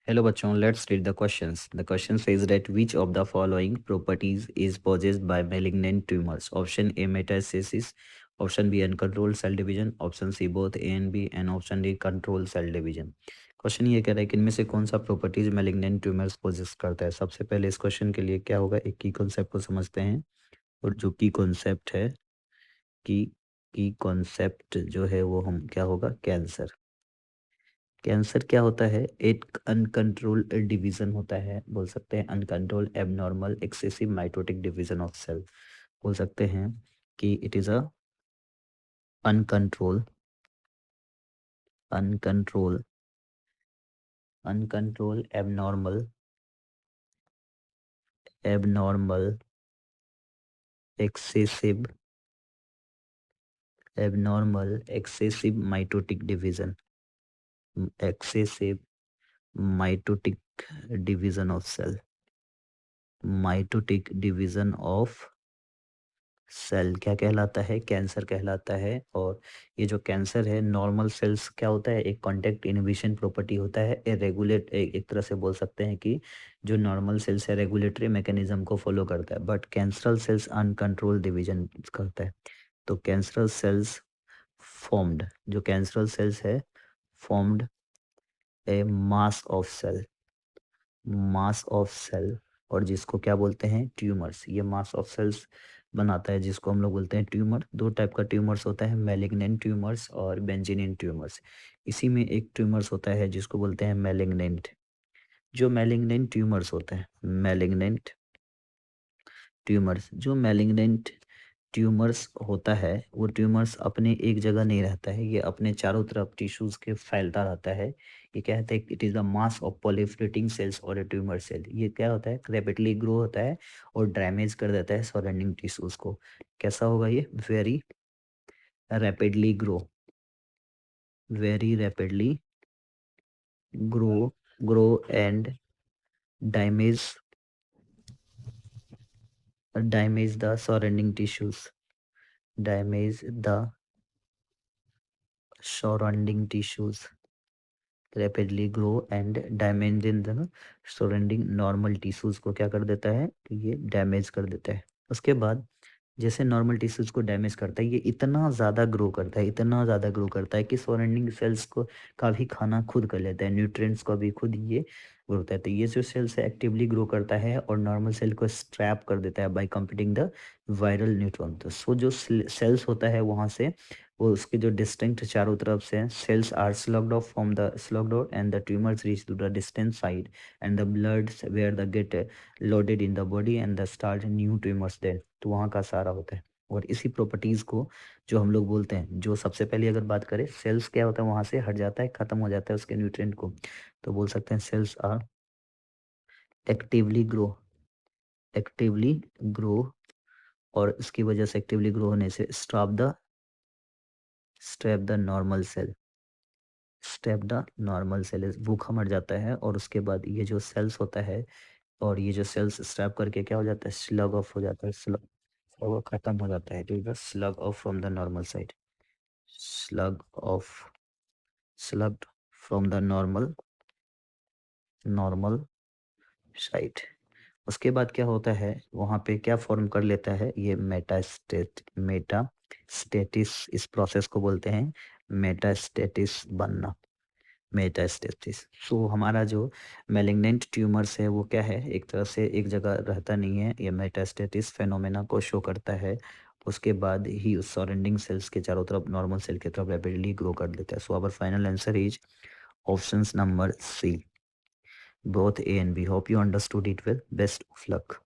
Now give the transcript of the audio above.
Hello bachon, let's read the questions. The question says that which of the following properties is possessed by malignant tumors? Option A metastasis, option B uncontrolled cell division, option C both A and B and option D controlled cell division. Question ये कह रहा है कि इनमें से कौन सा properties malignant tumours poses करता है। सबसे पहले इस क्वेश्चन के लिए क्या होगा, एक की कॉन्सेप्ट को समझते हैं। और जो की कॉन्सेप्ट है, की कॉन्सेप्ट जो है वो हम क्या होगा, कैंसर। कैंसर क्या होता है, एक अनकंट्रोल्ड डिवीजन होता है, बोल सकते हैं uncontrolled abnormal excessive mitotic division of cell. बोल सकते हैं कि it is a uncontrol uncontrol uncontrol abnormal excessive mitotic division excessive mitotic division of cell mitotic division of cell क्या कहलाता है, कैंसर कहलाता है। और ये जो कैंसर है, नॉर्मल सेल्स क्या होता है, एक कॉन्टेक्ट इनहिबिशन प्रॉपर्टी होता है। एक तरह से बोल सकते हैं कि जो नॉर्मल सेल्स है रेगुलेटरी मैकेनिज्म को फॉलो करता है, but cancerous cells uncontrol division करता है। तो कैंसरल सेल्स फॉर्म्ड जो कैंसरल सेल्स है formed a mass of cell और जिसको क्या बोलते हैं, ट्यूमर्स। ये मास ऑफ सेल्स बनाता है जिसको हम लोग बोलते हैं ट्यूमर। दो टाइप का ट्यूमर्स होता है, मैलिग्नेंट ट्यूमर्स और बेंजिनिन ट्यूमर्स। इसी में एक ट्यूमर्स होता है जिसको बोलते हैं मैलिग्नेंट। जो मैलिग्नेंट ट्यूमर्स होते हैं, मैलिग्नेंट ट्यूमर्स होता है, वो ट्यूमर्स अपने एक जगह नहीं रहता है, ये अपने चारों तरफ टिश्यूज के फैलता रहता है। ये कहते हैं it is the mass of proliferating cells और ए ट्यूमर सेल। ये क्या होता है, रैपिडली ग्रो होता है और डैमेज कर देता है सराउंडिंग टिश्यूज को। कैसा होगा ये, rapidly grow very rapidly grow and damage the surrounding tissues damage the surrounding tissues rapidly grow and damage in the surrounding normal tissues को क्या कर देता है, तो ये डैमेज कर देता है। उसके बाद जैसे नॉर्मल टिश्यूज को डैमेज करता है, ये इतना ज़्यादा ग्रो करता है कि सराउंडिंग सेल्स को का भी खाना खुद कर लेता है, न्यूट्रिएंट्स को भी खुद ये ग्रो होता है। तो ये जो सेल्स है एक्टिवली ग्रो करता है और नॉर्मल सेल को स्ट्रैप कर देता है by competing the viral neutron. तो सो जो सेल्स होता है वहाँ से वो उसके जो डिस्टिंक्ट चारों तरफ से cells are sloughed off from the sloughed out and the tumours reach to the distant side and the blood where the get loaded in the body and the start new tumours there. तो वहाँ का सारा होता है। और इसी properties को जो हम लोग बोलते हैं, जो सबसे पहले अगर बात करें, सेल्स क्या होता है, वहाँ से हट जाता है, खत्म हो जाता है उसके न्यूट्रिएंट को। तो बोल सकते हैं सेल्स आर एक्टिवली ग्रो और इसकी वजह से एक्टिवली ग्रो होने से स्ट्रैप द नॉर्मल सेल भूखा मर जाता है। और उसके बाद ये जो सेल्स होता है और ये जो सेल्स स्ट्रैप करके क्या हो जाता है, स्लग ऑफ हो जाता है, स्लग वो खत्म हो जाता है। तो slough off from the normal side slough off sloughed from the normal side. उसके बाद क्या होता है, वहाँ पे क्या फॉर्म कर लेता है, ये मेटास्टेटिस, इस प्रोसेस को बोलते हैं मेटास्टेटिस बनना, मेटास्टेटिस। सो हमारा जो मैलिग्नेंट ट्यूमर्स है वो क्या है, एक तरह से एक जगह रहता नहीं है, ये मेटास्टेटिस फेनोमेना को शो करता है। उसके बाद ही उस सराउंडिंग सेल्स के चारों तरफ नॉर्मल सेल की तरफ रैपिडली ग्रो कर देता है। So our final answer is options number C, both A and B. Hope you understood it well. Best of luck.